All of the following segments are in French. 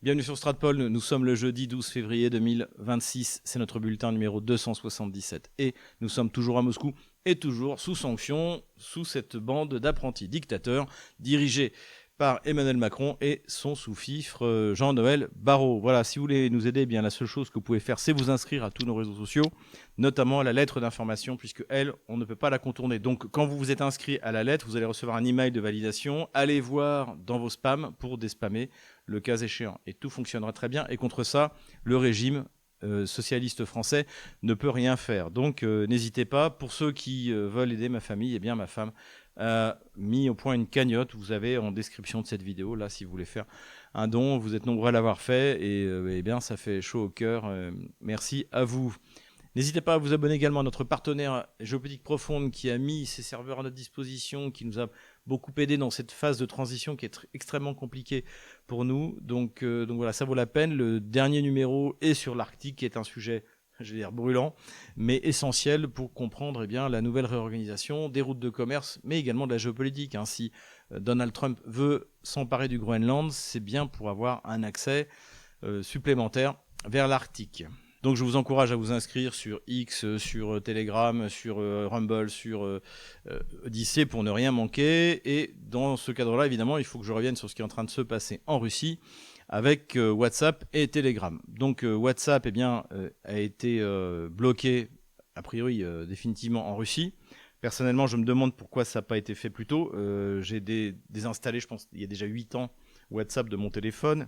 Bienvenue sur Stratpol, nous sommes le jeudi 12 février 2026, c'est notre bulletin numéro 277 et nous sommes toujours à Moscou et toujours sous sanction, sous cette bande d'apprentis dictateurs dirigés par Emmanuel Macron et son sous-fifre Jean-Noël Barrot. Voilà, si vous voulez nous aider, eh bien la seule chose que vous pouvez faire, c'est vous inscrire à tous nos réseaux sociaux, notamment à la lettre d'information, puisque elle, on ne peut pas la contourner. Donc quand vous vous êtes inscrit à la lettre, vous allez recevoir un email de validation. Allez voir dans vos spams pour déspammer le cas échéant. Et tout fonctionnera très bien. Et contre ça, le régime socialiste français ne peut rien faire. Donc n'hésitez pas. Pour ceux qui veulent aider ma famille, eh bien ma femme a mis au point une cagnotte. Vous avez en description de cette vidéo, là, si vous voulez faire un don. Vous êtes nombreux à l'avoir fait et eh bien ça fait chaud au cœur. Merci à vous. N'hésitez pas à vous abonner également à notre partenaire Géopolitique Profonde qui a mis ses serveurs à notre disposition, qui nous a beaucoup aidé dans cette phase de transition qui est extrêmement compliquée pour nous. Donc voilà, ça vaut la peine. Le dernier numéro est sur l'Arctique, qui est un sujet, je vais dire, brûlant, mais essentiel pour comprendre eh bien, la nouvelle réorganisation des routes de commerce, mais également de la géopolitique. Hein. Si Donald Trump veut s'emparer du Groenland, c'est bien pour avoir un accès supplémentaire vers l'Arctique. Donc je vous encourage à vous inscrire sur X, sur Telegram, sur Rumble, sur Odyssée pour ne rien manquer. Et dans ce cadre-là, évidemment, il faut que je revienne sur ce qui est en train de se passer en Russie avec WhatsApp et Telegram. Donc WhatsApp eh bien, a été bloqué, a priori définitivement en Russie. Personnellement, je me demande pourquoi ça n'a pas été fait plus tôt. J'ai désinstallé, je pense, il y a déjà 8 ans, WhatsApp de mon téléphone.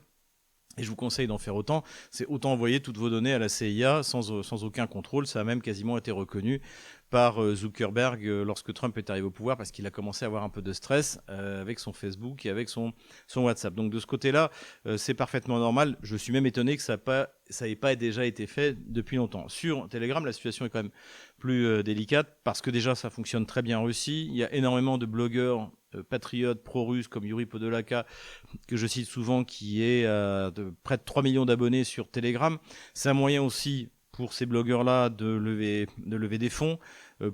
Et je vous conseille d'en faire autant. C'est autant envoyer toutes vos données à la CIA sans aucun contrôle. Ça a même quasiment été reconnu par Zuckerberg lorsque Trump est arrivé au pouvoir, parce qu'il a commencé à avoir un peu de stress avec son Facebook et avec son WhatsApp. Donc de ce côté-là, c'est parfaitement normal. Je suis même étonné que ça n'ait pas déjà été fait depuis longtemps. Sur Telegram, la situation est quand même plus délicate, parce que déjà ça fonctionne très bien en Russie. Il y a énormément de blogueurs patriotes pro-russes comme Yuri Podolaka, que je cite souvent, qui est de près de 3 millions d'abonnés sur Telegram. C'est un moyen aussi pour ces blogueurs-là de lever des fonds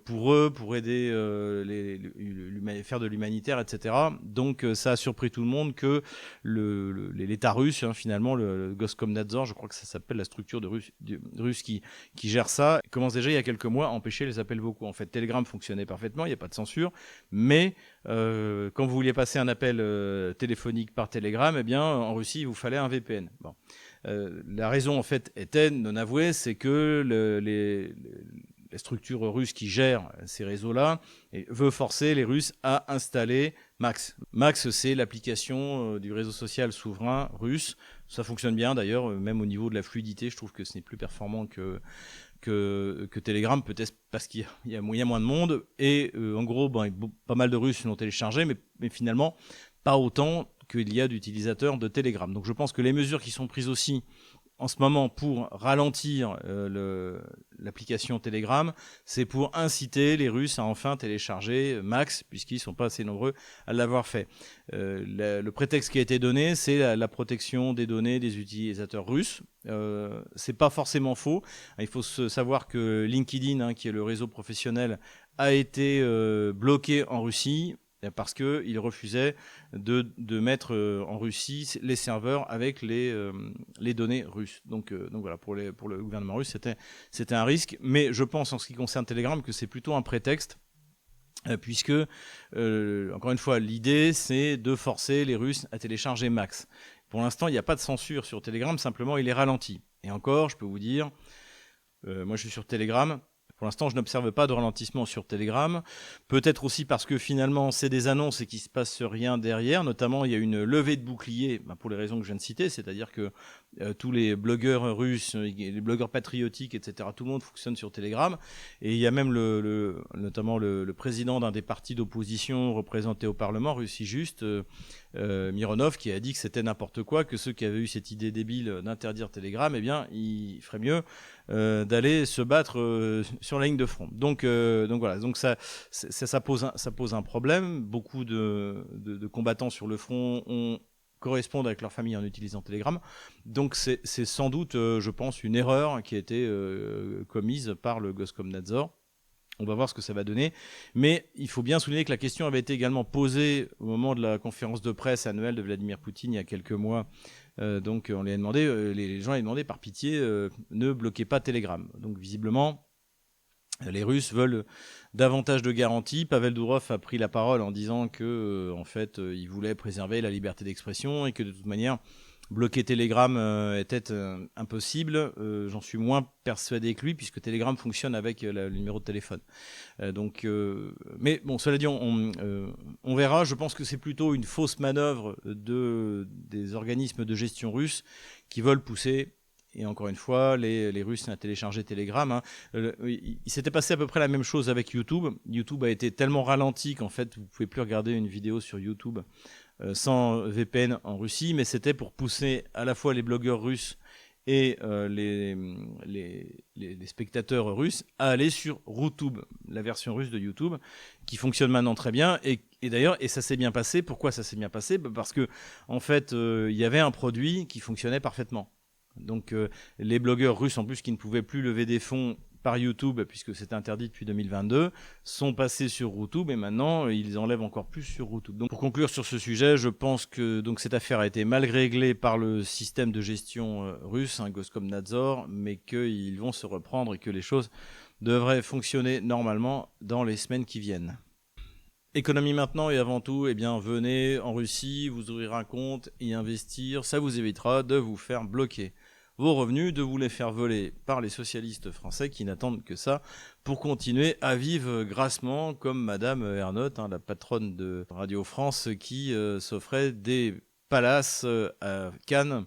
pour eux, pour aider faire de l'humanitaire, etc. Donc ça a surpris tout le monde que l'État russe, hein, finalement, le Goskomnadzor, je crois que ça s'appelle la structure russe qui gère ça, commence déjà il y a quelques mois à empêcher les appels vocaux. En fait, Telegram fonctionnait parfaitement, il n'y a pas de censure, mais quand vous vouliez passer un appel téléphonique par Telegram, eh bien, en Russie, il vous fallait un VPN. Bon. La raison, en fait, était non avouée, c'est que les structures russes qui gèrent ces réseaux-là veut forcer les Russes à installer Max. Max, c'est l'application du réseau social souverain russe. Ça fonctionne bien, d'ailleurs, même au niveau de la fluidité, je trouve que ce n'est plus performant que Telegram, peut-être parce qu'il y a moins de monde. Et en gros, pas mal de Russes l'ont téléchargé, mais finalement, pas autant qu'il y a d'utilisateurs de Telegram. Donc je pense que les mesures qui sont prises aussi en ce moment pour ralentir l'application Telegram, c'est pour inciter les Russes à enfin télécharger Max, puisqu'ils ne sont pas assez nombreux à l'avoir fait. Le prétexte qui a été donné, c'est la protection des données des utilisateurs russes. C'est pas forcément faux. Il faut savoir que LinkedIn, hein, qui est le réseau professionnel, a été bloqué en Russie, parce qu'il refusait de mettre en Russie les serveurs avec les données russes. Donc voilà, pour le gouvernement russe, c'était un risque. Mais je pense, en ce qui concerne Telegram, que c'est plutôt un prétexte, puisque, encore une fois, l'idée, c'est de forcer les Russes à télécharger Max. Pour l'instant, il n'y a pas de censure sur Telegram, simplement il est ralenti. Et encore, je peux vous dire, moi je suis sur Telegram. Pour l'instant, je n'observe pas de ralentissement sur Telegram. Peut-être aussi parce que finalement, c'est des annonces et qu'il ne se passe rien derrière. Notamment, il y a une levée de boucliers, pour les raisons que je viens de citer, c'est-à-dire que tous les blogueurs russes, les blogueurs patriotiques, etc., tout le monde fonctionne sur Telegram. Et il y a même notamment le président d'un des partis d'opposition représentés au Parlement, Russie Juste, Mironov, qui a dit que c'était n'importe quoi, que ceux qui avaient eu cette idée débile d'interdire Telegram, eh bien, il ferait mieux d'aller se battre sur la ligne de front. Donc voilà, donc ça pose un problème. Beaucoup de combattants sur le front correspondent avec leur famille en utilisant Telegram. Donc c'est sans doute, je pense, une erreur qui a été commise par le Goskomnadzor. On va voir ce que ça va donner. Mais il faut bien souligner que la question avait été également posée au moment de la conférence de presse annuelle de Vladimir Poutine il y a quelques mois Donc on lui a demandé, les gens avaient demandé par pitié, ne bloquez pas Telegram. Donc visiblement, les Russes veulent davantage de garanties. Pavel Durov a pris la parole en disant que, en fait, il voulait préserver la liberté d'expression et que de toute manière, bloquer Telegram était impossible. J'en suis moins persuadé que lui, puisque Telegram fonctionne avec le numéro de téléphone. Mais bon, cela dit, on verra. Je pense que c'est plutôt une fausse manœuvre des organismes de gestion russes qui veulent pousser. Et encore une fois, les Russes ont téléchargé Telegram. Hein. Il s'était passé à peu près la même chose avec YouTube. YouTube a été tellement ralenti qu'en fait, vous ne pouvez plus regarder une vidéo sur YouTube sans VPN en Russie. Mais c'était pour pousser à la fois les blogueurs russes et les spectateurs russes à aller sur RuTube, la version russe de YouTube, qui fonctionne maintenant très bien. Et d'ailleurs, ça s'est bien passé. Pourquoi ça s'est bien passé ? Parce que en fait, il y avait un produit qui fonctionnait parfaitement. Donc les blogueurs russes, en plus, qui ne pouvaient plus lever des fonds par YouTube, puisque c'était interdit depuis 2022, sont passés sur RuTube et maintenant ils enlèvent encore plus sur RuTube. Donc pour conclure sur ce sujet, je pense que donc, cette affaire a été mal réglée par le système de gestion russe, Goskomnadzor, mais qu'ils vont se reprendre et que les choses devraient fonctionner normalement dans les semaines qui viennent. Économie maintenant et avant tout, venez en Russie, vous ouvrir un compte, y investir, ça vous évitera de vous faire bloquer vos revenus, de vous les faire voler par les socialistes français qui n'attendent que ça pour continuer à vivre grassement comme Madame Ernotte, la patronne de Radio France, qui s'offrait des palaces à Cannes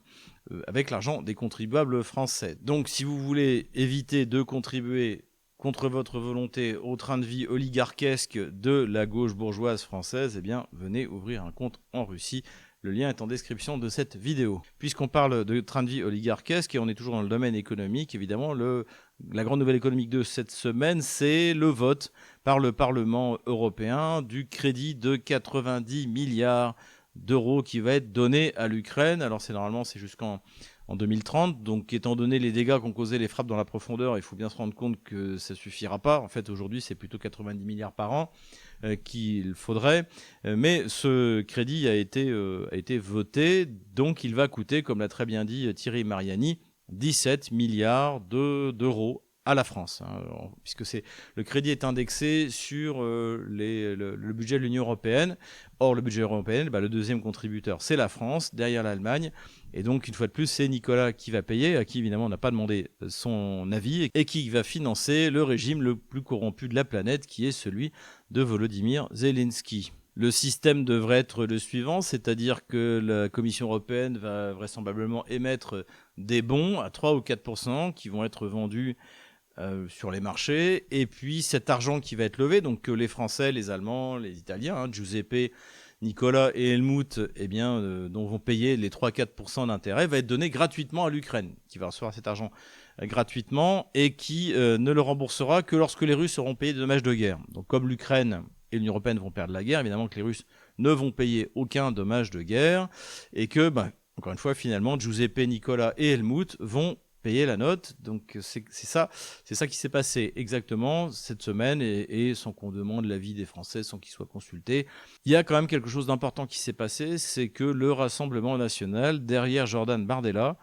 avec l'argent des contribuables français. Donc si vous voulez éviter de contribuer contre votre volonté au train de vie oligarchesque de la gauche bourgeoise française, venez ouvrir un compte en Russie. Le lien est en description de cette vidéo. Puisqu'on parle de train de vie oligarchesque et on est toujours dans le domaine économique, évidemment, la grande nouvelle économique de cette semaine, c'est le vote par le Parlement européen du crédit de 90 milliards d'euros qui va être donné à l'Ukraine. Alors c'est jusqu'en 2030, donc étant donné les dégâts qu'ont causé les frappes dans la profondeur, il faut bien se rendre compte que ça ne suffira pas. En fait, aujourd'hui, c'est plutôt 90 milliards par an qu'il faudrait. Mais ce crédit a été voté, donc il va coûter, comme l'a très bien dit Thierry Mariani, 17 milliards d'euros à la France, puisque le crédit est indexé sur le budget de l'Union européenne. Or, le budget européen, le deuxième contributeur, c'est la France, derrière l'Allemagne. Et donc, une fois de plus, c'est Nicolas qui va payer, à qui, évidemment, on n'a pas demandé son avis, et qui va financer le régime le plus corrompu de la planète, qui est celui de Volodymyr Zelensky. Le système devrait être le suivant, c'est-à-dire que la Commission européenne va vraisemblablement émettre des bons à 3 ou 4% qui vont être vendus sur les marchés, et puis cet argent qui va être levé, donc que les Français, les Allemands, les Italiens, Giuseppe, Nicolas et Helmut, dont vont payer les 3-4% d'intérêt, va être donné gratuitement à l'Ukraine, qui va recevoir cet argent gratuitement et qui ne le remboursera que lorsque les Russes auront payé des dommages de guerre. Donc comme l'Ukraine et l'Union européenne vont perdre la guerre, évidemment que les Russes ne vont payer aucun dommage de guerre, et que, encore une fois, finalement, Giuseppe, Nicolas et Helmut vont payer la note. Donc c'est ça qui s'est passé exactement cette semaine, et sans qu'on demande l'avis des Français, sans qu'ils soient consultés. Il y a quand même quelque chose d'important qui s'est passé, c'est que le Rassemblement national, derrière Jordan Bardella,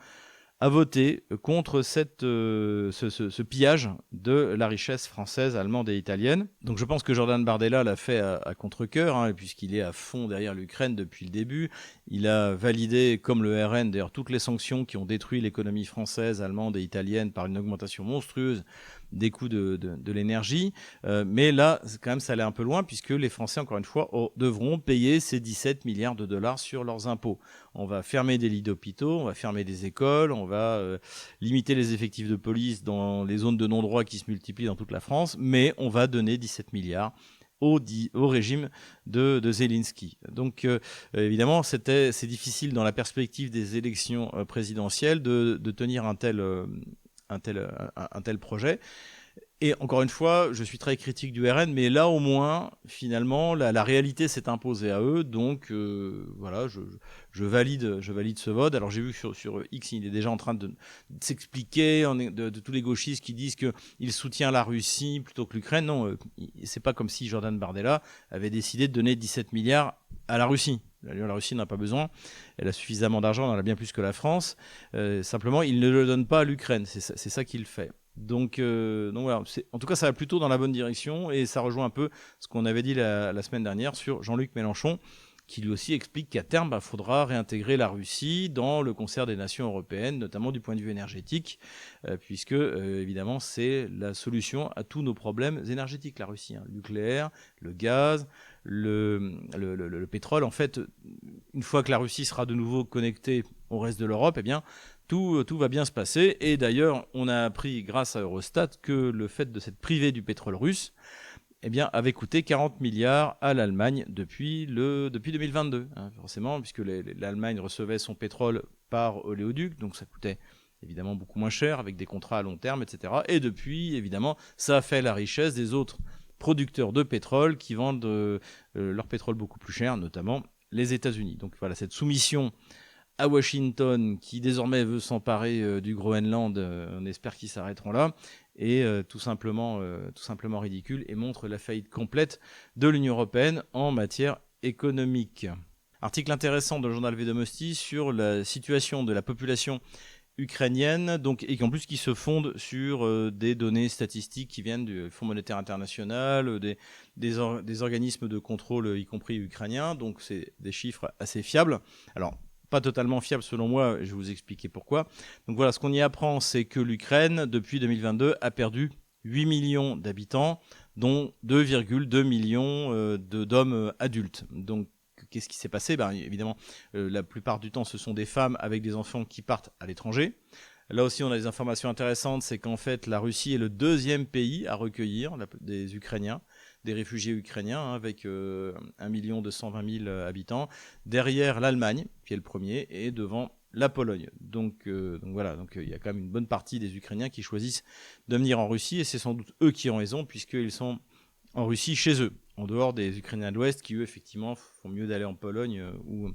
a voté contre ce pillage de la richesse française, allemande et italienne. Donc je pense que Jordan Bardella l'a fait à contre-cœur, puisqu'il est à fond derrière l'Ukraine depuis le début. Il a validé, comme le RN, d'ailleurs, toutes les sanctions qui ont détruit l'économie française, allemande et italienne par une augmentation monstrueuse des coûts de l'énergie. Mais là, quand même, ça allait un peu loin, puisque les Français, encore une fois, devront payer ces 17 milliards de dollars sur leurs impôts. On va fermer des lits d'hôpitaux, on va fermer des écoles, on va limiter les effectifs de police dans les zones de non-droit qui se multiplient dans toute la France, mais on va donner 17 milliards au régime de Zelensky. Donc évidemment, c'est difficile dans la perspective des élections présidentielles de tenir un tel projet. Et encore une fois, je suis très critique du RN, mais là au moins, finalement, la réalité s'est imposée à eux. Donc voilà, je valide ce vote. Alors j'ai vu que sur X, il est déjà en train de s'expliquer de tous les gauchistes qui disent qu'il soutient la Russie plutôt que l'Ukraine. Non, c'est pas comme si Jordan Bardella avait décidé de donner 17 milliards à la Russie. D'ailleurs, la Russie n'en a pas besoin. Elle a suffisamment d'argent, elle en a bien plus que la France. Simplement, il ne le donne pas à l'Ukraine. C'est ça qu'il fait. Donc voilà, en tout cas, ça va plutôt dans la bonne direction et ça rejoint un peu ce qu'on avait dit la semaine dernière sur Jean-Luc Mélenchon, qui lui aussi explique qu'à terme, il faudra réintégrer la Russie dans le concert des nations européennes, notamment du point de vue énergétique, puisque évidemment, c'est la solution à tous nos problèmes énergétiques, la Russie. Le nucléaire, le gaz, le pétrole. En fait, une fois que la Russie sera de nouveau connectée au reste de l'Europe, eh bien, tout va bien se passer. Et d'ailleurs, on a appris grâce à Eurostat que le fait de s'être privé du pétrole russe, eh bien, avait coûté 40 milliards à l'Allemagne depuis 2022, forcément, puisque l'Allemagne recevait son pétrole par oléoduc, donc ça coûtait évidemment beaucoup moins cher, avec des contrats à long terme, etc. Et depuis, évidemment, ça a fait la richesse des autres producteurs de pétrole qui vendent leur pétrole beaucoup plus cher, notamment les États-Unis. Donc voilà, cette soumission à Washington, qui désormais veut s'emparer du Groenland, on espère qu'ils s'arrêteront là, est tout simplement ridicule et montre la faillite complète de l'Union européenne en matière économique. Article intéressant dans le journal Vedomosti sur la situation de la population ukrainienne, et en plus qui se fonde sur des données statistiques qui viennent du Fonds monétaire international, des organismes de contrôle, y compris ukrainiens, donc c'est des chiffres assez fiables. Alors, pas totalement fiable selon moi, je vais vous expliquer pourquoi. Donc voilà, ce qu'on y apprend, c'est que l'Ukraine, depuis 2022, a perdu 8 millions d'habitants, dont 2,2 millions d'hommes adultes. Donc qu'est-ce qui s'est passé ? Évidemment, la plupart du temps, ce sont des femmes avec des enfants qui partent à l'étranger. Là aussi, on a des informations intéressantes, c'est qu'en fait, la Russie est le deuxième pays à recueillir des Ukrainiens, des réfugiés ukrainiens, avec 1 220 000 habitants, derrière l'Allemagne, qui est le premier, et devant la Pologne. Donc voilà, il y a quand même une bonne partie des Ukrainiens qui choisissent de venir en Russie, et c'est sans doute eux qui ont raison, puisqu'ils sont en Russie chez eux, en dehors des Ukrainiens de l'Ouest, qui eux, effectivement, font mieux d'aller en Pologne ou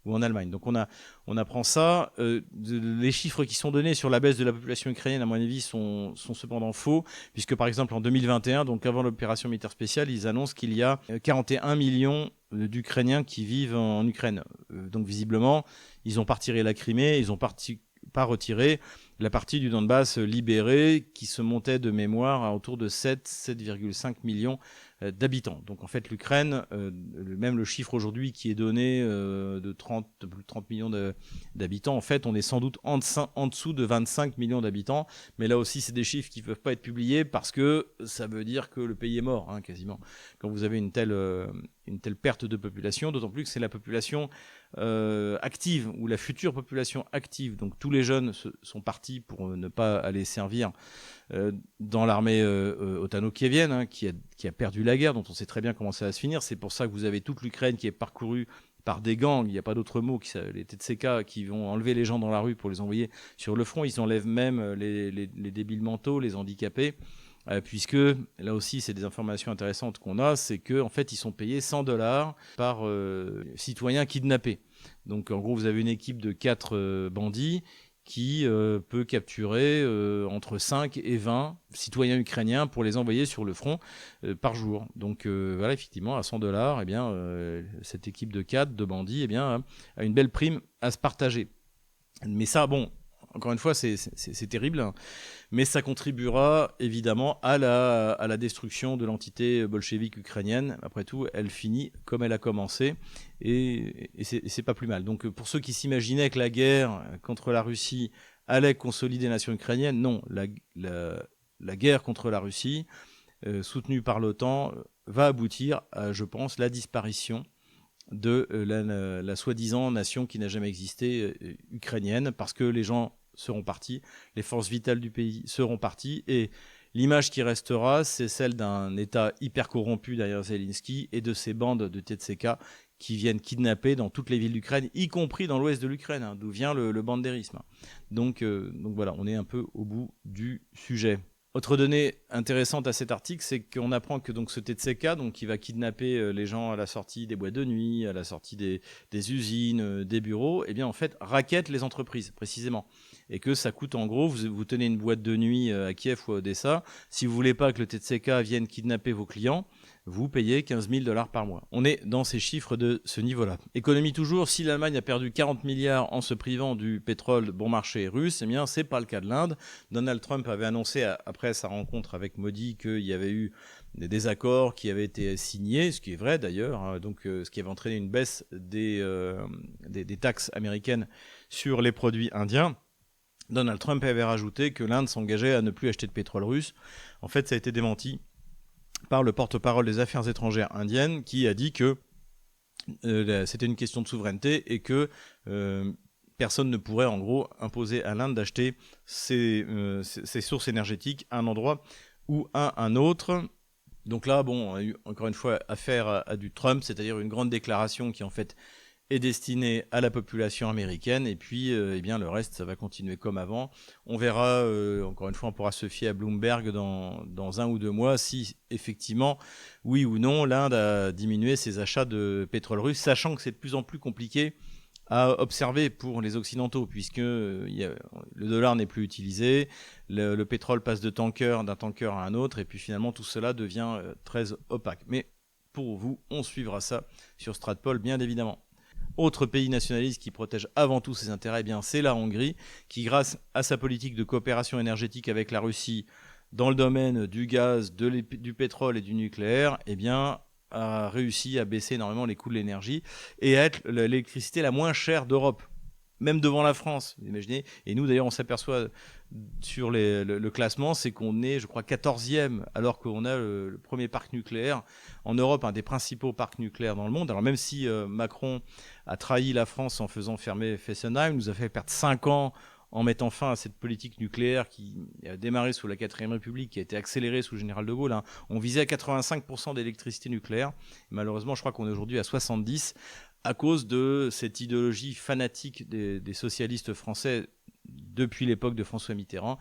en Allemagne. Donc on apprend ça. Les chiffres qui sont donnés sur la baisse de la population ukrainienne, à mon avis, sont cependant faux, puisque par exemple en 2021, donc avant l'opération militaire spéciale, ils annoncent qu'il y a 41 millions d'Ukrainiens qui vivent en Ukraine. Donc visiblement, ils n'ont pas retiré la Crimée, ils n'ont pas retiré la partie du Donbass libérée qui se montait de mémoire à autour de 7,5 millions d'habitants. Donc en fait l'Ukraine, même le chiffre aujourd'hui qui est donné de plus de 30 millions d'habitants, en fait on est sans doute en dessous de 25 millions d'habitants, mais là aussi c'est des chiffres qui ne peuvent pas être publiés parce que ça veut dire que le pays est mort, quasiment, quand vous avez une telle perte de population, d'autant plus que c'est la population active ou la future population active. Donc tous les jeunes sont partis pour ne pas aller servir dans l'armée ottano-kievienne, qui a perdu la guerre, dont on sait très bien comment ça va se finir. C'est pour ça que vous avez toute l'Ukraine qui est parcourue par des gangs, il n'y a pas d'autre mot, les TTSK, qui vont enlever les gens dans la rue pour les envoyer sur le front. Ils enlèvent même les débiles mentaux, les handicapés. Puisque là aussi c'est des informations intéressantes qu'on a, c'est qu'en fait ils sont payés $100 par citoyen kidnappé. Donc en gros vous avez une équipe de 4 bandits qui peut capturer entre 5 et 20 citoyens ukrainiens pour les envoyer sur le front par jour. Donc voilà, effectivement à $100, cette équipe de 4 de bandits a une belle prime à se partager. Mais ça, bon, encore une fois, c'est terrible, mais ça contribuera évidemment à la destruction de l'entité bolchevique ukrainienne. Après tout, elle finit comme elle a commencé, et c'est pas plus mal. Donc pour ceux qui s'imaginaient que la guerre contre la Russie allait consolider la nation ukrainienne, non, la guerre contre la Russie, soutenue par l'OTAN, va aboutir à, je pense, la disparition de la soi-disant nation qui n'a jamais existé, ukrainienne, parce que les gens seront partis, les forces vitales du pays seront parties, et l'image qui restera, c'est celle d'un État hyper corrompu derrière Zelensky et de ces bandes de TTSK qui viennent kidnapper dans toutes les villes d'Ukraine, y compris dans l'ouest de l'Ukraine, d'où vient le bandérisme. Donc voilà, on est un peu au bout du sujet. Autre donnée intéressante à cet article, c'est qu'on apprend que donc ce TTSK, donc qui va kidnapper les gens à la sortie des boîtes de nuit, à la sortie des usines, des bureaux, en fait rackette les entreprises précisément, et que ça coûte en gros, vous tenez une boîte de nuit à Kiev ou à Odessa, si vous voulez pas que le TTSK vienne kidnapper vos clients, vous payez 15 000 $ par mois. On est dans ces chiffres de ce niveau-là. Économie toujours, si l'Allemagne a perdu 40 milliards en se privant du pétrole bon marché russe, eh bien, c'est pas le cas de l'Inde. Donald Trump avait annoncé, après sa rencontre avec Modi, qu'il y avait eu des désaccords qui avaient été signés, ce qui est vrai d'ailleurs, hein, donc ce qui avait entraîné une baisse des taxes américaines sur les produits indiens. Donald Trump avait rajouté que l'Inde s'engageait à ne plus acheter de pétrole russe. En fait, ça a été démenti par le porte-parole des affaires étrangères indiennes qui a dit que c'était une question de souveraineté et que personne ne pourrait en gros imposer à l'Inde d'acheter ses sources énergétiques à un endroit ou à un autre. Donc là, bon, on a eu encore une fois affaire à du Trump, c'est-à-dire une grande déclaration qui en fait est destiné à la population américaine, et puis eh bien, le reste, ça va continuer comme avant. On verra, encore une fois, on pourra se fier à Bloomberg dans 1 ou 2 mois si, effectivement, oui ou non, l'Inde a diminué ses achats de pétrole russe, sachant que c'est de plus en plus compliqué à observer pour les Occidentaux, puisque le dollar n'est plus utilisé, le pétrole passe d'un tanker à un autre, et puis finalement, tout cela devient très opaque. Mais pour vous, on suivra ça sur Stratpol, bien évidemment. Autre pays nationaliste qui protège avant tout ses intérêts, eh bien, c'est la Hongrie, qui grâce à sa politique de coopération énergétique avec la Russie dans le domaine du gaz, du pétrole et du nucléaire, eh bien, a réussi à baisser énormément les coûts de l'énergie et à être l'électricité la moins chère d'Europe, même devant la France, vous imaginez. Et nous, d'ailleurs, on s'aperçoit sur le classement, c'est qu'on est, je crois, 14e, alors qu'on a le premier parc nucléaire en Europe, un des principaux parcs nucléaires dans le monde. Alors même si Macron a trahi la France en faisant fermer Fessenheim, nous a fait perdre 5 ans en mettant fin à cette politique nucléaire qui a démarré sous la 4ème République, qui a été accélérée sous le général de Gaulle. Hein. On visait à 85% d'électricité nucléaire. Et malheureusement, je crois qu'on est aujourd'hui à 70% à cause de cette idéologie fanatique des socialistes français depuis l'époque de François Mitterrand,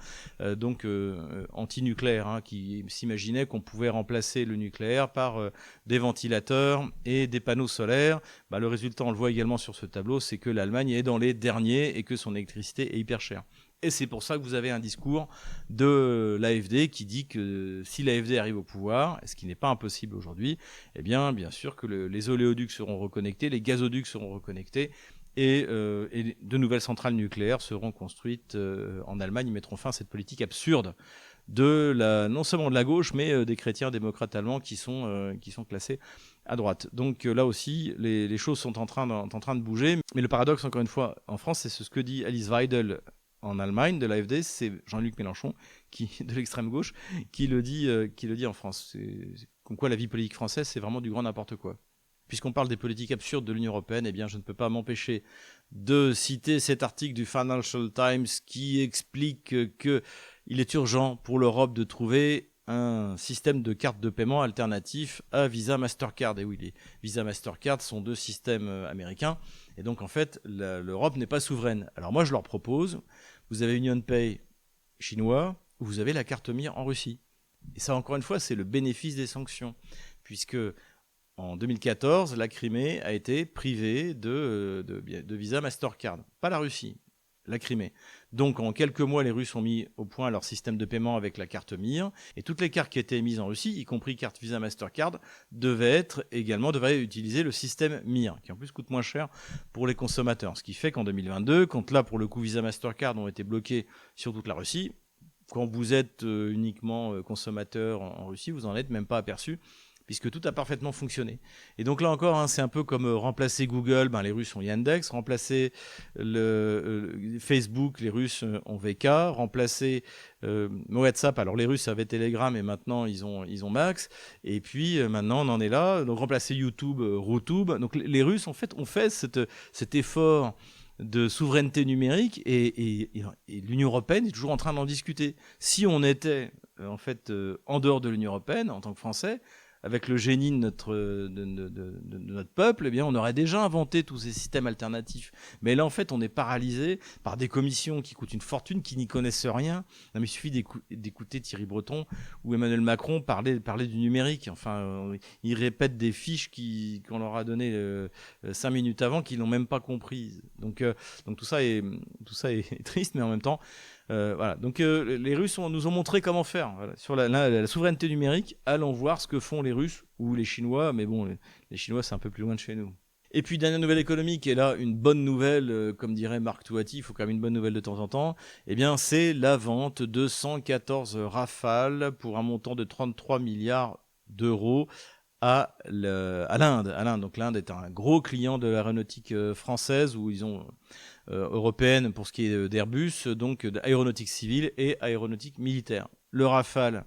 anti-nucléaire, hein, qui s'imaginait qu'on pouvait remplacer le nucléaire par des ventilateurs et des panneaux solaires. Le résultat, on le voit également sur ce tableau, c'est que l'Allemagne est dans les derniers et que son électricité est hyper chère. Et c'est pour ça que vous avez un discours de l'AfD qui dit que si l'AfD arrive au pouvoir, ce qui n'est pas impossible aujourd'hui, eh bien sûr que les oléoducs seront reconnectés, les gazoducs seront reconnectés, et de nouvelles centrales nucléaires seront construites en Allemagne. Ils mettront fin à cette politique absurde non seulement de la gauche, mais des chrétiens démocrates allemands qui sont classés à droite. Donc là aussi, les choses sont en train de bouger. Mais le paradoxe, encore une fois, en France, c'est ce que dit Alice Weidel en Allemagne de l'AfD, c'est Jean-Luc Mélenchon, de l'extrême gauche, qui le dit en France. C'est comme quoi la vie politique française, c'est vraiment du grand n'importe quoi. Puisqu'on parle des politiques absurdes de l'Union européenne, eh bien, je ne peux pas m'empêcher de citer cet article du Financial Times qui explique qu'il est urgent pour l'Europe de trouver un système de carte de paiement alternatif à Visa Mastercard. Et oui, les Visa Mastercard sont 2 systèmes américains. Et donc, en fait, l'Europe n'est pas souveraine. Alors moi, je leur propose, vous avez UnionPay chinois, ou vous avez la carte Mir en Russie. Et ça, encore une fois, c'est le bénéfice des sanctions. Puisque en 2014, la Crimée a été privée de Visa Mastercard. Pas la Russie, la Crimée. Donc en quelques mois, les Russes ont mis au point leur système de paiement avec la carte Mir. Et toutes les cartes qui étaient émises en Russie, y compris carte Visa Mastercard, devaient utiliser le système Mir, qui en plus coûte moins cher pour les consommateurs. Ce qui fait qu'en 2022, quand là, pour le coup, Visa Mastercard ont été bloqués sur toute la Russie, quand vous êtes uniquement consommateur en Russie, vous n'en êtes même pas aperçu, puisque tout a parfaitement fonctionné. Et donc là encore, hein, c'est un peu comme remplacer Google, les Russes ont Yandex, remplacer Facebook, les Russes ont VK, remplacer WhatsApp, alors les Russes avaient Telegram et maintenant ils ont Max, et puis maintenant on en est là, donc remplacer YouTube, Routube. Donc les Russes en fait ont fait cet effort de souveraineté numérique et l'Union européenne est toujours en train d'en discuter. Si on était en dehors de l'Union européenne en tant que Français, avec le génie de notre peuple, eh bien, on aurait déjà inventé tous ces systèmes alternatifs. Mais là, en fait, on est paralysé par des commissions qui coûtent une fortune, qui n'y connaissent rien. Non, mais il suffit d'écouter Thierry Breton ou Emmanuel Macron parler du numérique. Enfin, ils répètent des fiches qu'on leur a données 5 minutes avant, qu'ils n'ont même pas comprises. Donc tout ça est triste, mais en même temps, Voilà. Donc les Russes nous ont montré comment faire. Voilà. Sur la souveraineté numérique, allons voir ce que font les Russes ou les Chinois, mais bon, les Chinois, c'est un peu plus loin de chez nous. Et puis, dernière nouvelle économique, et là, une bonne nouvelle, comme dirait Marc Touati, il faut quand même une bonne nouvelle de temps en temps, eh bien, c'est la vente de 114 Rafale pour un montant de 33 milliards d'euros à l'Inde. Donc l'Inde est un gros client de l'aéronautique française, où ils ont européenne pour ce qui est d'Airbus, donc d'aéronautique civile et aéronautique militaire. Le Rafale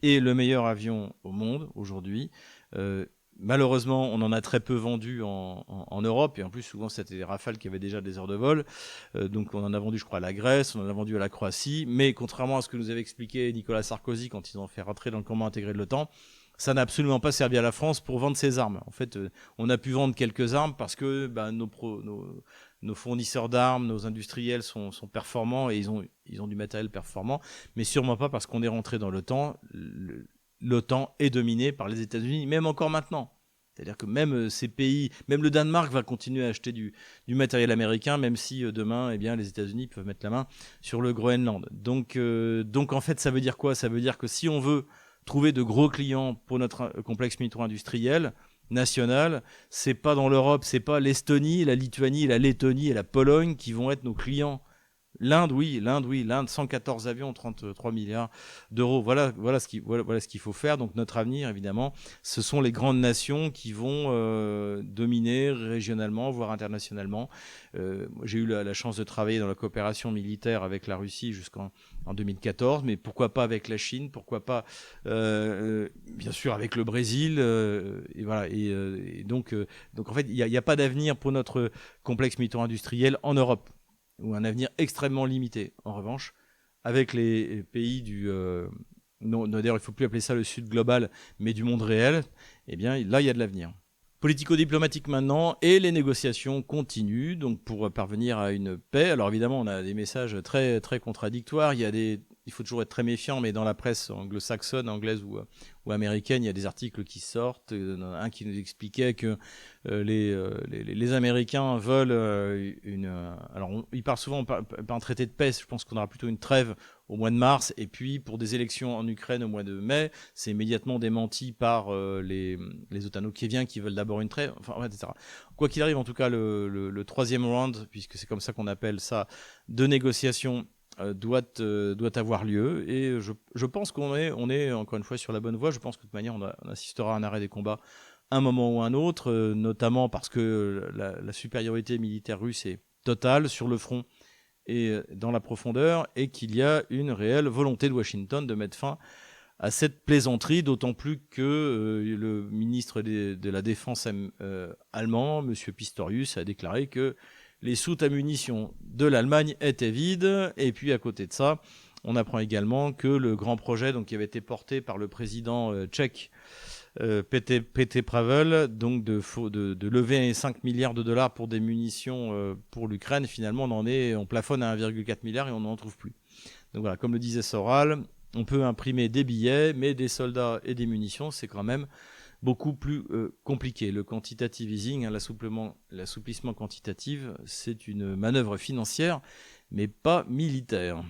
est le meilleur avion au monde aujourd'hui. Malheureusement, on en a très peu vendu en Europe, et en plus, souvent, c'était des Rafales qui avaient déjà des heures de vol. Donc, on en a vendu, je crois, à la Grèce, on en a vendu à la Croatie. Mais contrairement à ce que nous avait expliqué Nicolas Sarkozy quand ils ont fait rentrer dans le commandement intégré de l'OTAN, ça n'a absolument pas servi à la France pour vendre ses armes. En fait, on a pu vendre quelques armes parce que nos fournisseurs d'armes, nos industriels sont performants et ils ont du matériel performant, mais sûrement pas parce qu'on est rentré dans l'OTAN. L'OTAN est dominée par les États-Unis, même encore maintenant. C'est-à-dire que même ces pays, même le Danemark va continuer à acheter du matériel américain, même si demain, eh bien, les États-Unis peuvent mettre la main sur le Groenland. Donc en fait, ça veut dire quoi ? Ça veut dire que si on veut trouver de gros clients pour notre complexe militaro-industriel national, c'est pas dans l'Europe, c'est pas l'Estonie, la Lituanie, la Lettonie et la Pologne qui vont être nos clients. L'Inde, 114 avions, 33 milliards d'euros. Voilà ce qu'il faut faire. Donc notre avenir, évidemment, ce sont les grandes nations qui vont dominer régionalement, voire internationalement. J'ai eu la chance de travailler dans la coopération militaire avec la Russie jusqu'en 2014, mais pourquoi pas avec la Chine, pourquoi pas bien sûr avec le Brésil. Et voilà. Et donc en fait, il n'y a pas d'avenir pour notre complexe militaro-industriel en Europe, ou un avenir extrêmement limité. En revanche, avec les pays d'ailleurs, il ne faut plus appeler ça le Sud global, mais du monde réel, eh bien, là, il y a de l'avenir. Politico-diplomatique maintenant, et les négociations continuent, donc pour parvenir à une paix. Alors évidemment, on a des messages très, très contradictoires. Il faut toujours être très méfiant, mais dans la presse anglo-saxonne, anglaise ou américaine, il y a des articles qui sortent. Un qui nous expliquait que les Américains veulent alors ils parlent souvent pas un traité de paix. Je pense qu'on aura plutôt une trêve au mois de mars, et puis pour des élections en Ukraine au mois de mai, c'est immédiatement démenti par les Otano-Kieviens qui veulent d'abord une trêve, enfin, etc. Quoi qu'il arrive, en tout cas, le troisième round, puisque c'est comme ça qu'on appelle ça, de négociation, doit avoir lieu, et je pense qu'on est encore une fois sur la bonne voie. Je pense que de toute manière on assistera à un arrêt des combats un moment ou un autre, notamment parce que la supériorité militaire russe est totale sur le front et dans la profondeur, et qu'il y a une réelle volonté de Washington de mettre fin à cette plaisanterie, d'autant plus que le ministre de la Défense allemand, M. Pistorius, a déclaré que les soutes à munitions de l'Allemagne étaient vides. Et puis à côté de ça, on apprend également que le grand projet qui avait été porté par le président tchèque, Petr Pavel, donc de lever 5 milliards de dollars pour des munitions pour l'Ukraine, finalement on plafonne à 1,4 milliard et on n'en trouve plus. Donc voilà, comme le disait Soral, on peut imprimer des billets, mais des soldats et des munitions, c'est quand même beaucoup plus compliqué. Le quantitative easing, l'assouplissement quantitatif, c'est une manœuvre financière, mais pas militaire.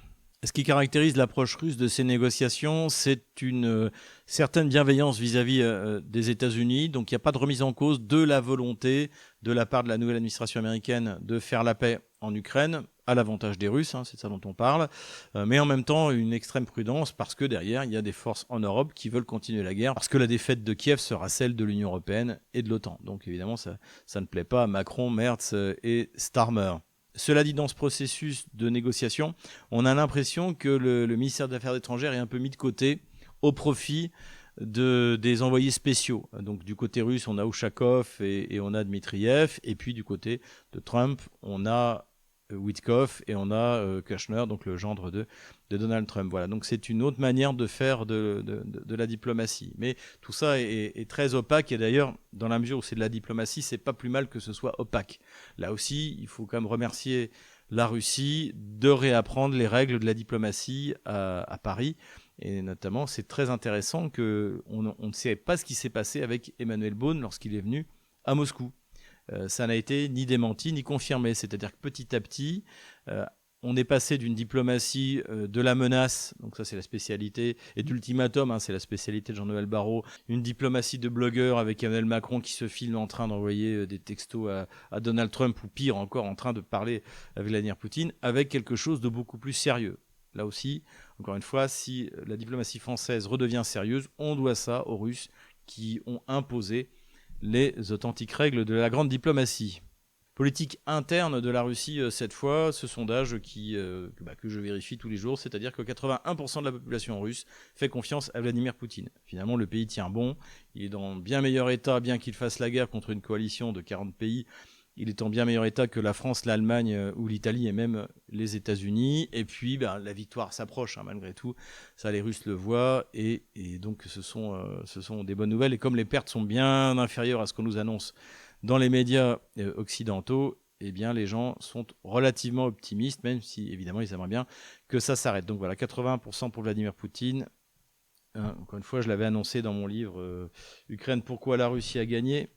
Ce qui caractérise l'approche russe de ces négociations, c'est une certaine bienveillance vis-à-vis des États-Unis. Donc il n'y a pas de remise en cause de la volonté de la part de la nouvelle administration américaine de faire la paix en Ukraine, à l'avantage des Russes, c'est de ça dont on parle, mais en même temps une extrême prudence, parce que derrière il y a des forces en Europe qui veulent continuer la guerre, parce que la défaite de Kiev sera celle de l'Union européenne et de l'OTAN. Donc évidemment ça ne plaît pas à Macron, Merz et Starmer. Cela dit, dans ce processus de négociation, on a l'impression que le ministère des Affaires étrangères est un peu mis de côté au profit des envoyés spéciaux. Donc du côté russe, on a Ushakov et on a Dmitriev, et puis du côté de Trump, on a Witkoff et on a Kushner, donc le gendre de Donald Trump. Voilà, donc c'est une autre manière de faire de la diplomatie. Mais tout ça est très opaque, et d'ailleurs, dans la mesure où c'est de la diplomatie, c'est pas plus mal que ce soit opaque. Là aussi, il faut quand même remercier la Russie de réapprendre les règles de la diplomatie à Paris. Et notamment, c'est très intéressant qu'on ne sait pas ce qui s'est passé avec Emmanuel Beaune lorsqu'il est venu à Moscou. Ça n'a été ni démenti ni confirmé. C'est-à-dire que petit à petit, on est passé d'une diplomatie de la menace, donc ça c'est la spécialité, et d'ultimatum, c'est la spécialité de Jean-Noël Barrot, une diplomatie de blogueur avec Emmanuel Macron qui se filme en train d'envoyer des textos à Donald Trump, ou pire encore, en train de parler avec Vladimir Poutine, avec quelque chose de beaucoup plus sérieux. Là aussi, encore une fois, si la diplomatie française redevient sérieuse, on doit ça aux Russes qui ont imposé les authentiques règles de la grande diplomatie. Politique interne de la Russie, cette fois, ce sondage que je vérifie tous les jours, c'est-à-dire que 81% de la population russe fait confiance à Vladimir Poutine. Finalement, le pays tient bon, il est dans bien meilleur état, bien qu'il fasse la guerre contre une coalition de 40 pays, il est en bien meilleur état que la France, l'Allemagne ou l'Italie et même les États-Unis. Et puis, la victoire s'approche, malgré tout. Ça, les Russes le voient. Et donc, ce sont des bonnes nouvelles. Et comme les pertes sont bien inférieures à ce qu'on nous annonce dans les médias occidentaux, eh bien, les gens sont relativement optimistes, même si, évidemment, ils aimeraient bien que ça s'arrête. Donc voilà, 80% pour Vladimir Poutine. Encore une fois, je l'avais annoncé dans mon livre « Ukraine, pourquoi la Russie a gagné ?»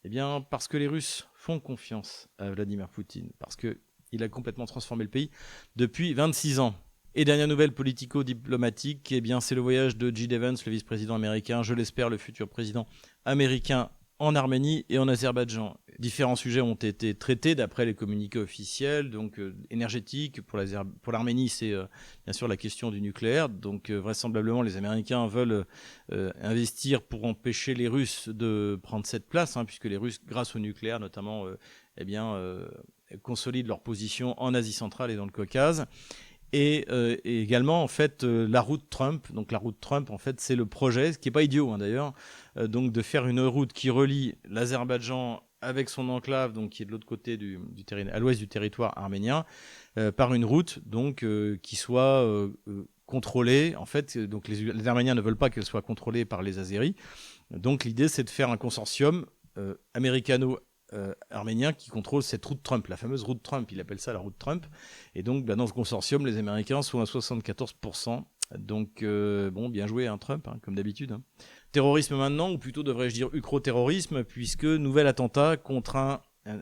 Eh bien, parce que les Russes font confiance à Vladimir Poutine, parce qu'il a complètement transformé le pays depuis 26 ans. Et dernière nouvelle politico-diplomatique, eh bien, c'est le voyage de J.D. Vance, le vice-président américain, je l'espère, le futur président américain en Arménie et en Azerbaïdjan. Différents sujets ont été traités d'après les communiqués officiels, donc énergétique. Pour l'Arménie, c'est bien sûr la question du nucléaire. Donc vraisemblablement, les Américains veulent investir pour empêcher les Russes de prendre cette place, puisque les Russes, grâce au nucléaire notamment, consolident leur position en Asie centrale et dans le Caucase. Et également, en fait, la route Trump. Donc la route Trump, en fait, c'est le projet, ce qui n'est pas idiot d'ailleurs, donc de faire une route qui relie l'Azerbaïdjan avec son enclave, donc qui est de l'autre côté à l'ouest du territoire arménien, par une route donc qui soit contrôlée. En fait, donc les Arméniens ne veulent pas qu'elle soit contrôlée par les Azéris. Donc l'idée, c'est de faire un consortium arménien qui contrôle cette route Trump, la fameuse route Trump, il appelle ça la route Trump. Et donc, dans ce consortium, les Américains sont à 74%. Donc, bien joué, Trump, comme d'habitude. Terrorisme maintenant, ou plutôt devrais-je dire ucro-terrorisme, puisque nouvel attentat contre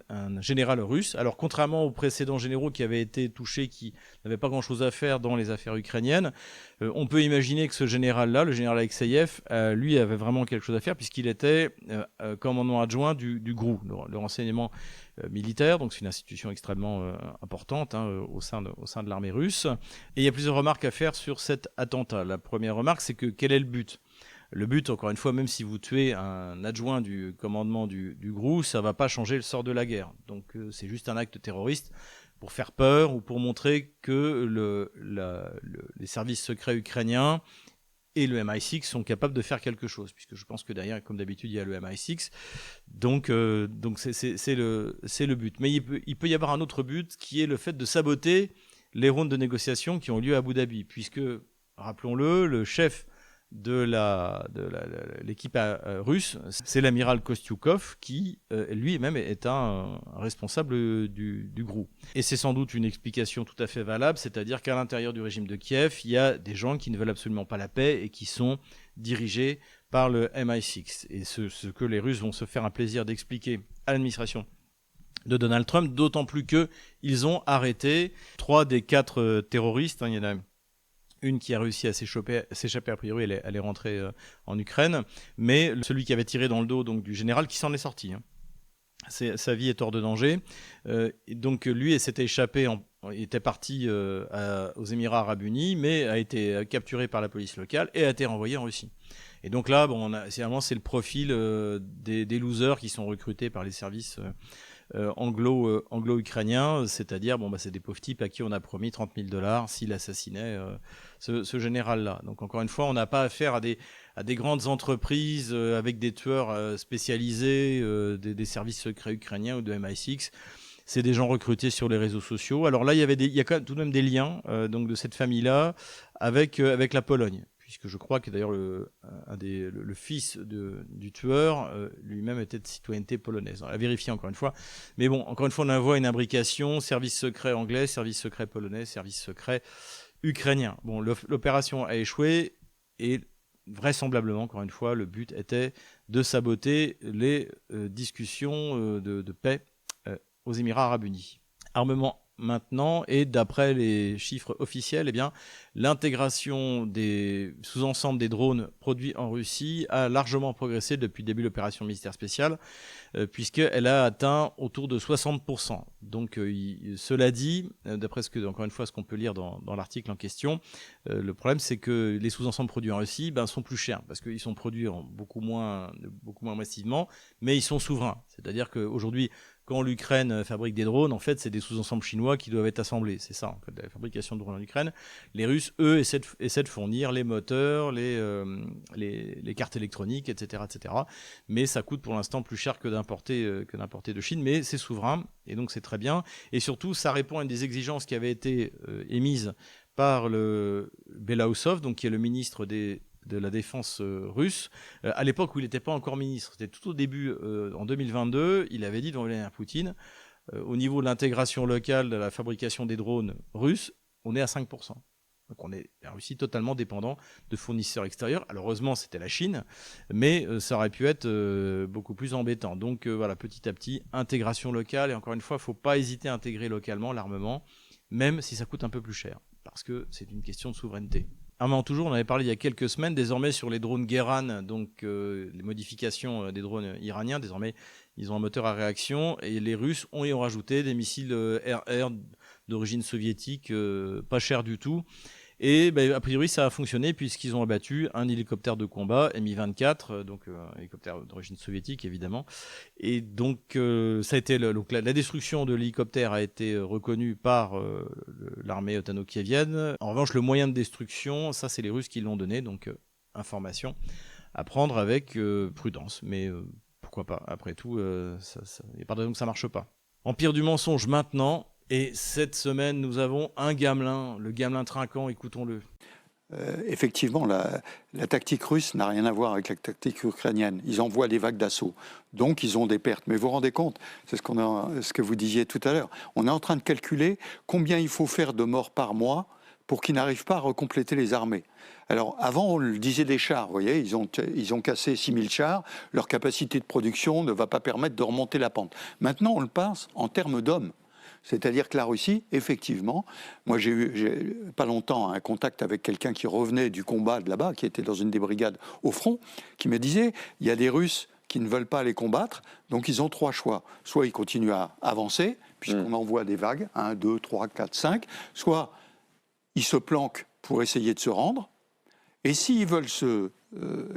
un général russe. Alors, contrairement aux précédents généraux qui avaient été touchés, qui n'avaient pas grand-chose à faire dans les affaires ukrainiennes, on peut imaginer que ce général-là, le général Alexeyev, lui avait vraiment quelque chose à faire, puisqu'il était commandant adjoint du GRU, le renseignement militaire. Donc, c'est une institution extrêmement importante au sein de l'armée russe. Et il y a plusieurs remarques à faire sur cet attentat. La première remarque, c'est que quel est le but ? Le but, encore une fois, même si vous tuez un adjoint du commandement du GRU, ça ne va pas changer le sort de la guerre. Donc c'est juste un acte terroriste pour faire peur ou pour montrer que les services secrets ukrainiens et le MI6 sont capables de faire quelque chose, puisque je pense que derrière, comme d'habitude, il y a le MI6. Donc c'est le but. Mais il peut y avoir un autre but qui est le fait de saboter les rounds de négociation qui ont lieu à Abu Dhabi, puisque, rappelons-le, le chef de l'équipe russe, c'est l'amiral Kostyukov qui lui-même est un responsable du GRU. Et c'est sans doute une explication tout à fait valable, c'est-à-dire qu'à l'intérieur du régime de Kiev, il y a des gens qui ne veulent absolument pas la paix et qui sont dirigés par le MI6. Et ce que les Russes vont se faire un plaisir d'expliquer à l'administration de Donald Trump, d'autant plus qu'ils ont arrêté 3 des 4 terroristes. Il y en a une qui a réussi à s'échapper a priori, elle est rentrée en Ukraine, mais celui qui avait tiré dans le dos donc, du général qui s'en est sorti. Sa vie est hors de danger. Donc lui s'était échappé, était parti aux Émirats Arabes Unis, mais a été capturé par la police locale et a été renvoyé en Russie. Et donc là, c'est le profil des losers qui sont recrutés par les services anglo-ukrainien, c'est-à-dire c'est des pauvres types à qui on a promis $30,000 s'il assassinait ce général-là. Donc encore une fois, on n'a pas affaire à des grandes entreprises avec des tueurs spécialisés des services secrets ukrainiens ou de MI6. C'est des gens recrutés sur les réseaux sociaux. Alors là, il y a quand même tout de même des liens donc de cette famille-là avec la Pologne, puisque je crois que d'ailleurs le fils du tueur lui-même était de citoyenneté polonaise. On l'a vérifié encore une fois. Mais bon, encore une fois, on voit une imbrication, service secret anglais, service secret polonais, service secret ukrainien. Bon, l'opération a échoué et vraisemblablement, encore une fois, le but était de saboter les discussions de paix aux Émirats Arabes Unis. Armement maintenant, et d'après les chiffres officiels, eh bien, l'intégration des sous-ensembles des drones produits en Russie a largement progressé depuis le début de l'opération militaire spéciale, puisqu'elle a atteint autour de 60%. Donc, cela dit, d'après encore une fois, ce qu'on peut lire dans l'article en question, le problème, c'est que les sous-ensembles produits en Russie sont plus chers, parce qu'ils sont produits beaucoup moins massivement, mais ils sont souverains. C'est-à-dire qu'aujourd'hui, quand l'Ukraine fabrique des drones, en fait, c'est des sous-ensembles chinois qui doivent être assemblés. C'est ça, en fait, la fabrication de drones en Ukraine. Les Russes, eux, essaient de fournir les moteurs, les cartes électroniques, etc., etc. Mais ça coûte pour l'instant plus cher que d'importer de Chine. Mais c'est souverain, et donc c'est très bien. Et surtout, ça répond à une des exigences qui avait été émise par le Belaousov, donc qui est le ministre de la défense russe, à l'époque où il n'était pas encore ministre. C'était tout au début, en 2022, il avait dit devant Vladimir Poutine, au niveau de l'intégration locale de la fabrication des drones russes, on est à 5%. Donc on est, la Russie, totalement dépendant de fournisseurs extérieurs. Alors heureusement, c'était la Chine, mais ça aurait pu être beaucoup plus embêtant. Donc voilà, petit à petit, intégration locale. Et encore une fois, il ne faut pas hésiter à intégrer localement l'armement, même si ça coûte un peu plus cher, parce que c'est une question de souveraineté. Armement toujours, on avait parlé il y a quelques semaines, désormais sur les drones Guéran, donc les modifications des drones iraniens, désormais ils ont un moteur à réaction, et les Russes y ont rajouté des missiles air-air d'origine soviétique, pas chers du tout. Et a priori ça a fonctionné puisqu'ils ont abattu un hélicoptère de combat Mi-24, donc un hélicoptère d'origine soviétique évidemment. Et donc ça a été la destruction de l'hélicoptère a été reconnue par l'armée ottano-kievienne. En revanche, le moyen de destruction, ça c'est les Russes qui l'ont donné, donc information à prendre avec prudence. Mais pourquoi pas, après tout, il n'y a pas de raison que ça ne marche pas. Empire du mensonge maintenant. Et cette semaine, nous avons un gamelin, le gamelin trinquant, écoutons-le. Effectivement, la tactique russe n'a rien à voir avec la tactique ukrainienne. Ils envoient des vagues d'assaut, donc ils ont des pertes. Mais vous vous rendez compte, c'est ce que vous disiez tout à l'heure, on est en train de calculer combien il faut faire de morts par mois pour qu'ils n'arrivent pas à recompléter les armées. Alors avant, on le disait des chars, vous voyez, ils ont cassé 6000 chars, leur capacité de production ne va pas permettre de remonter la pente. Maintenant, on le passe en termes d'hommes. C'est-à-dire que la Russie, effectivement, moi j'ai eu pas longtemps un contact avec quelqu'un qui revenait du combat de là-bas, qui était dans une des brigades au front, qui me disait, il y a des Russes qui ne veulent pas les combattre, donc ils ont 3 choix. Soit ils continuent à avancer, puisqu'on envoie des vagues, 1, 2, 3, 4, 5, soit ils se planquent pour essayer de se rendre, et s'ils veulent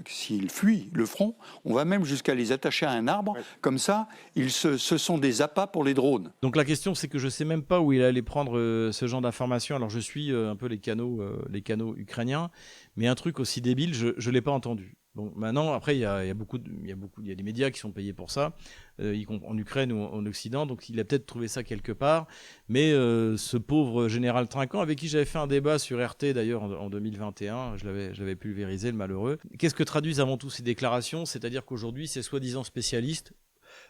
s'ils fuient le front, on va même jusqu'à les attacher à un arbre. Ouais. Comme ça, ce sont des appâts pour les drones. Donc la question, c'est que je ne sais même pas où il allait prendre ce genre d'informations. Alors je suis un peu les canaux ukrainiens, mais un truc aussi débile, je ne l'ai pas entendu. Bon, maintenant, après, il y a des médias qui sont payés pour ça, en Ukraine ou en Occident, donc il a peut-être trouvé ça quelque part. Mais ce pauvre général Trinquant, avec qui j'avais fait un débat sur RT d'ailleurs en 2021, je l'avais pulvérisé, le malheureux. Qu'est-ce que traduisent avant tout ces déclarations ? C'est-à-dire qu'aujourd'hui, ces soi-disant spécialistes,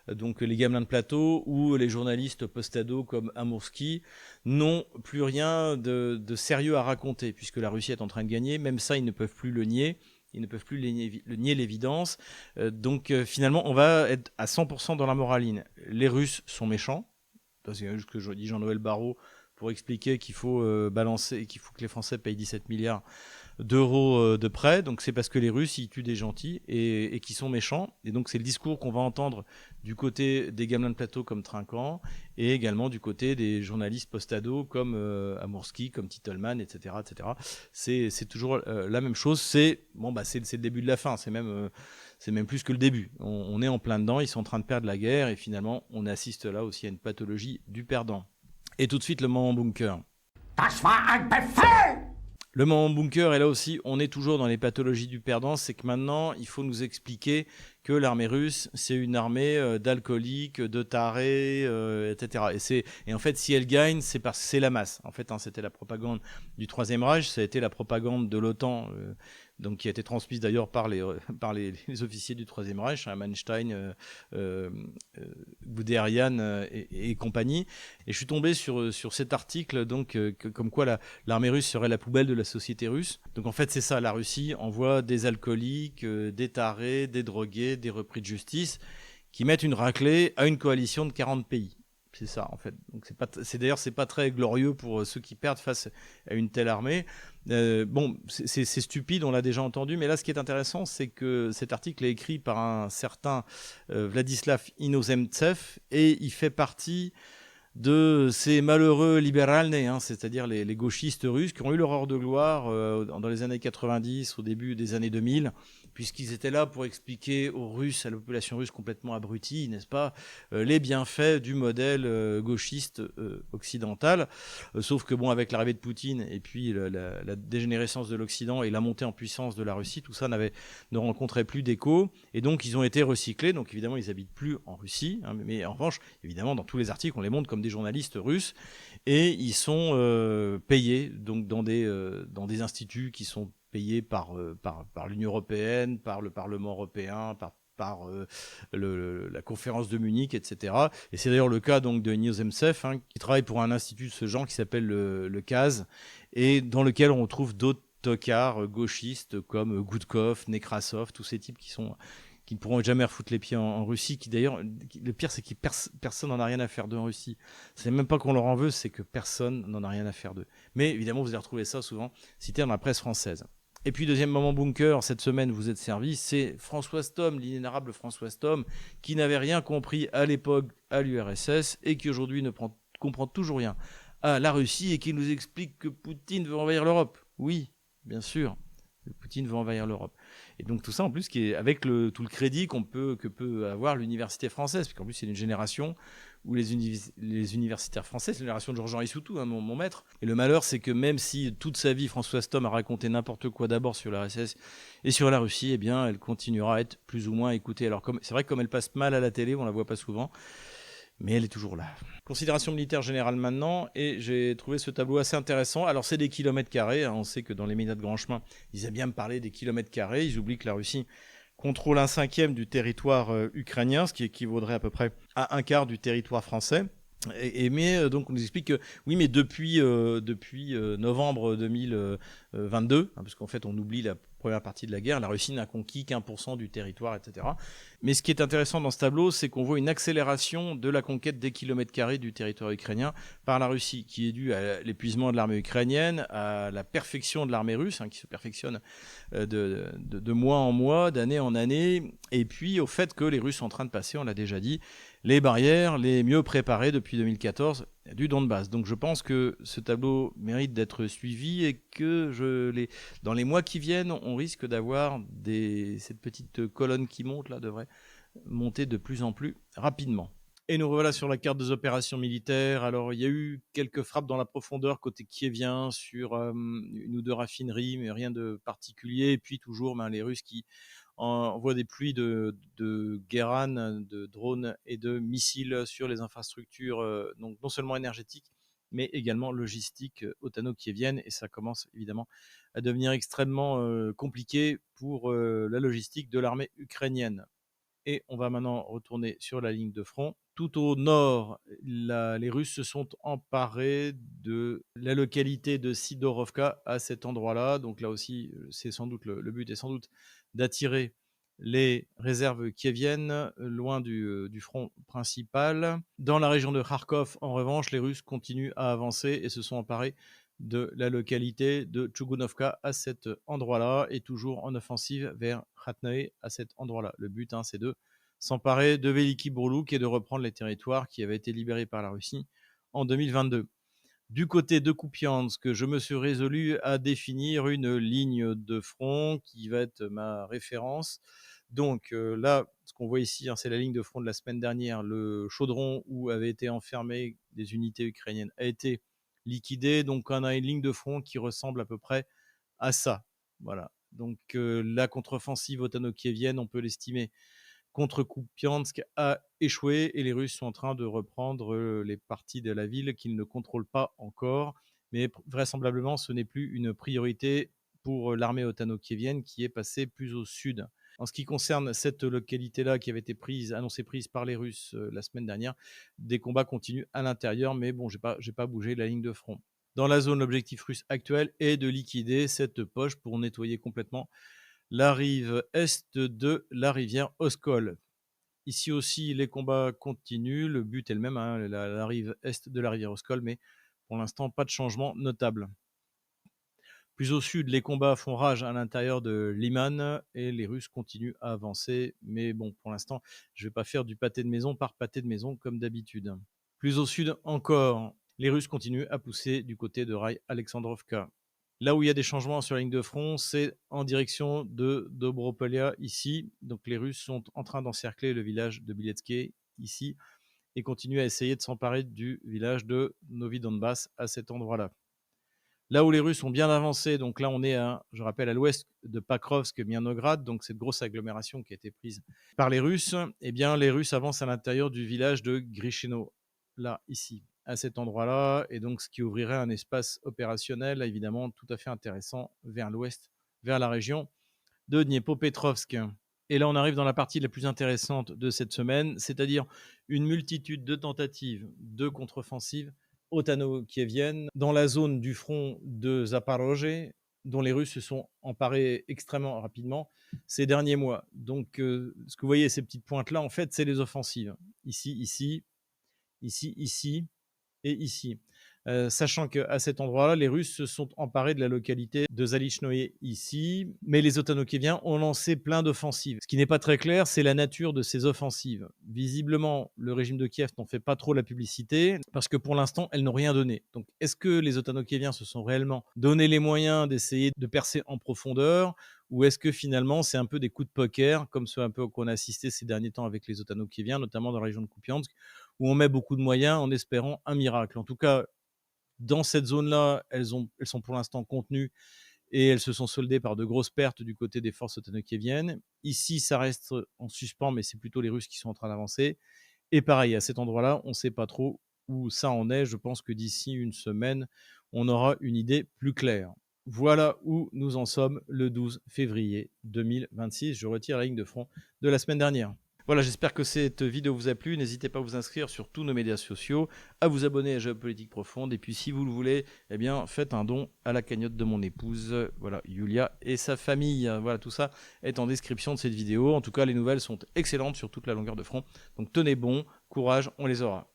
donc les gamelins de plateau ou les journalistes post-ado comme Amoursky, n'ont plus rien de sérieux à raconter, puisque la Russie est en train de gagner. Même ça, ils ne peuvent plus le nier. Ils ne peuvent plus nier l'évidence. Donc finalement, on va être à 100% dans la moraline. Les Russes sont méchants. C'est ce que dit Jean-Noël Barrot pour expliquer qu'il faut qu'il faut que les Français payent 17 milliards d'euros de prêts. Donc c'est parce que les Russes, ils tuent des gentils et qui sont méchants. Et donc c'est le discours qu'on va entendre du côté des gamelins de plateau comme Trinquant et également du côté des journalistes post-ados comme Amoursky, comme Titelman, etc. etc. C'est toujours la même chose. C'est le début de la fin. C'est même plus que le début. On est en plein dedans. Ils sont en train de perdre la guerre et finalement on assiste là aussi à une pathologie du perdant. Et tout de suite le moment bunker. Le moment bunker, et là aussi, on est toujours dans les pathologies du perdant, c'est que maintenant, il faut nous expliquer que l'armée russe, c'est une armée d'alcooliques, de tarés, etc. Et en fait, si elle gagne, c'est parce que c'est la masse. En fait, c'était la propagande du Troisième Reich, ça a été la propagande de l'OTAN, donc qui a été transmise d'ailleurs par les officiers du Troisième Reich, Manstein, Guderian et compagnie. Et je suis tombé sur cet article, donc comme quoi l'armée russe serait la poubelle de la société russe. Donc en fait, c'est ça, la Russie envoie des alcooliques, des tarés, des drogués, des repris de justice, qui mettent une raclée à une coalition de 40 pays. C'est ça, en fait. Donc d'ailleurs, c'est pas très glorieux pour ceux qui perdent face à une telle armée. Bon, c'est stupide, on l'a déjà entendu, mais là, ce qui est intéressant, c'est que cet article est écrit par un certain Vladislav Inozemtsev, et il fait partie de ces malheureux libéralnés, hein, c'est-à-dire les gauchistes russes qui ont eu leur heure de gloire dans les années 90, au début des années 2000, puisqu'ils étaient là pour expliquer aux Russes, à la population russe complètement abrutie, n'est-ce pas, les bienfaits du modèle gauchiste occidental. Sauf que bon, avec l'arrivée de Poutine et puis la dégénérescence de l'Occident et la montée en puissance de la Russie, tout ça ne rencontrait plus d'écho, et donc ils ont été recyclés. Donc évidemment, ils habitent plus en Russie, hein, mais en revanche, évidemment, dans tous les articles, on les montre comme des journalistes russes, et ils sont payés donc dans des instituts qui sont payés par l'Union européenne, par le Parlement européen, par la conférence de Munich, etc. Et c'est d'ailleurs le cas donc de Niyozemtsev, hein, qui travaille pour un institut de ce genre qui s'appelle le CAS, et dans lequel on trouve d'autres tocards gauchistes comme Gudkov, Nekrasov, tous ces types qui ne pourront jamais refoutre les pieds en Russie, qui d'ailleurs, le pire c'est que personne n'en a rien à faire d'eux en Russie. C'est même pas qu'on leur en veut, c'est que personne n'en a rien à faire d'eux. Mais évidemment, vous allez retrouver ça souvent cité dans la presse française. Et puis, deuxième moment bunker, cette semaine, vous êtes servi, c'est Françoise Thom, l'inénarrable Françoise Thom, qui n'avait rien compris à l'époque à l'URSS et qui aujourd'hui ne comprend toujours rien à la Russie et qui nous explique que Poutine veut envahir l'Europe. Oui, bien sûr, Poutine veut envahir l'Europe. Et donc tout ça, en plus, qui est avec tout le crédit que peut avoir l'université française, parce qu'en plus, c'est une génération où les universitaires français, c'est la génération de Georges-Henri Soutou, hein, mon maître. Et le malheur, c'est que même si toute sa vie, Françoise Thom a raconté n'importe quoi d'abord sur l'URSS et sur la Russie, eh bien, elle continuera à être plus ou moins écoutée. Alors, c'est vrai que comme elle passe mal à la télé, on la voit pas souvent, mais elle est toujours là. Considération militaire générale maintenant, et j'ai trouvé ce tableau assez intéressant. Alors c'est des kilomètres carrés, hein. On sait que dans les médias de grand chemin, ils aiment bien me parler des kilomètres carrés, ils oublient que la Russie contrôle 1/5 du territoire ukrainien, ce qui équivaudrait à peu près à un quart du territoire français. Mais donc on nous explique que oui, mais depuis novembre 2022, hein, parce qu'en fait on oublie la première partie de la guerre, la Russie n'a conquis qu'1% du territoire, etc. Mais ce qui est intéressant dans ce tableau, c'est qu'on voit une accélération de la conquête des kilomètres carrés du territoire ukrainien par la Russie, qui est due à l'épuisement de l'armée ukrainienne, à la perfection de l'armée russe, hein, qui se perfectionne de mois en mois, d'année en année, et puis au fait que les Russes sont en train de passer, on l'a déjà dit, les barrières les mieux préparées depuis 2014 du Donbass. Donc je pense que ce tableau mérite d'être suivi et que dans les mois qui viennent, on risque d'avoir cette petite colonne qui monte là, devrait monter de plus en plus rapidement. Et nous revoilà sur la carte des opérations militaires. Alors, il y a eu quelques frappes dans la profondeur côté kievien sur une ou deux raffineries, mais rien de particulier. Et puis toujours les Russes qui envoient des pluies de Guéran, de drones et de missiles sur les infrastructures, donc non seulement énergétiques, mais également logistiques otano-kieviennes. Et ça commence évidemment à devenir extrêmement compliqué pour la logistique de l'armée ukrainienne. Et on va maintenant retourner sur la ligne de front. Tout au nord, les Russes se sont emparés de la localité de Sidorovka à cet endroit-là. Donc là aussi, c'est sans doute le but est sans doute d'attirer les réserves kieviennes loin du front principal. Dans la région de Kharkov, en revanche, les Russes continuent à avancer et se sont emparés de la localité de Chugunovka à cet endroit-là et toujours en offensive vers Khatnae à cet endroit-là. Le but, c'est de s'emparer de Veliki Bourlouk et de reprendre les territoires qui avaient été libérés par la Russie en 2022. Du côté de Kupiansk, je me suis résolu à définir une ligne de front qui va être ma référence. Donc là, ce qu'on voit ici, c'est la ligne de front de la semaine dernière. Le chaudron où avaient été enfermées des unités ukrainiennes a été liquidé. Donc on a une ligne de front qui ressemble à peu près à ça. Voilà. Donc la contre-offensive otano-kievienne, on peut l'estimer, contre Kupiansk a échoué et les Russes sont en train de reprendre les parties de la ville qu'ils ne contrôlent pas encore. Mais vraisemblablement, ce n'est plus une priorité pour l'armée otano-kievienne qui est passée plus au sud. En ce qui concerne cette localité-là qui avait été annoncée prise par les Russes la semaine dernière, des combats continuent à l'intérieur, mais bon, j'ai pas bougé la ligne de front. Dans la zone, l'objectif russe actuel est de liquider cette poche pour nettoyer complètement la rive est de la rivière Oskol. Ici aussi, les combats continuent. Le but est le même, hein, la rive est de la rivière Oskol, mais pour l'instant, pas de changement notable. Plus au sud, les combats font rage à l'intérieur de Liman et les Russes continuent à avancer. Mais bon, pour l'instant, je ne vais pas faire du pâté de maison par pâté de maison comme d'habitude. Plus au sud encore, les Russes continuent à pousser du côté de Rai Alexandrovka. Là où il y a des changements sur la ligne de front, c'est en direction de Dobropolia ici. Donc les Russes sont en train d'encercler le village de Biletske ici et continuent à essayer de s'emparer du village de Novi Donbass à cet endroit-là. Là où les Russes ont bien avancé, donc là on est, je rappelle, à l'ouest de Pakrovsk, Mianograd, donc cette grosse agglomération qui a été prise par les Russes, eh bien les Russes avancent à l'intérieur du village de Grishino, là, ici, à cet endroit-là, et donc ce qui ouvrirait un espace opérationnel, évidemment, tout à fait intéressant vers l'ouest, vers la région de Dniepopetrovsk. Et là on arrive dans la partie la plus intéressante de cette semaine, c'est-à-dire une multitude de tentatives de contre-offensive otano-kievienne dans la zone du front de Zaporozhye, dont les Russes se sont emparés extrêmement rapidement ces derniers mois. Donc, ce que vous voyez, ces petites pointes-là, en fait, c'est les offensives. Ici, ici, ici, ici et ici. Sachant qu'à cet endroit-là, les Russes se sont emparés de la localité de Zalichnoye ici, mais les Otano-Kieviens ont lancé plein d'offensives. Ce qui n'est pas très clair, c'est la nature de ces offensives. Visiblement, le régime de Kiev n'en fait pas trop la publicité, parce que pour l'instant, elles n'ont rien donné. Donc, est-ce que les Otano-Kieviens se sont réellement donné les moyens d'essayer de percer en profondeur, ou est-ce que finalement, c'est un peu des coups de poker, comme ce un peu qu'on a assisté ces derniers temps avec les Otano-Kieviens, notamment dans la région de Kupiansk, où on met beaucoup de moyens en espérant un miracle. En tout cas, dans cette zone-là, elles sont pour l'instant contenues et elles se sont soldées par de grosses pertes du côté des forces otano-kieviennes. Ici, ça reste en suspens, mais c'est plutôt les Russes qui sont en train d'avancer. Et pareil, à cet endroit-là, on ne sait pas trop où ça en est. Je pense que d'ici une semaine, on aura une idée plus claire. Voilà où nous en sommes le 12 février 2026. Je retire la ligne de front de la semaine dernière. Voilà, j'espère que cette vidéo vous a plu. N'hésitez pas à vous inscrire sur tous nos médias sociaux, à vous abonner à Géopolitique Profonde. Et puis, si vous le voulez, eh bien, faites un don à la cagnotte de mon épouse, voilà, Yulia et sa famille. Voilà, tout ça est en description de cette vidéo. En tout cas, les nouvelles sont excellentes sur toute la longueur de front. Donc, tenez bon, courage, on les aura.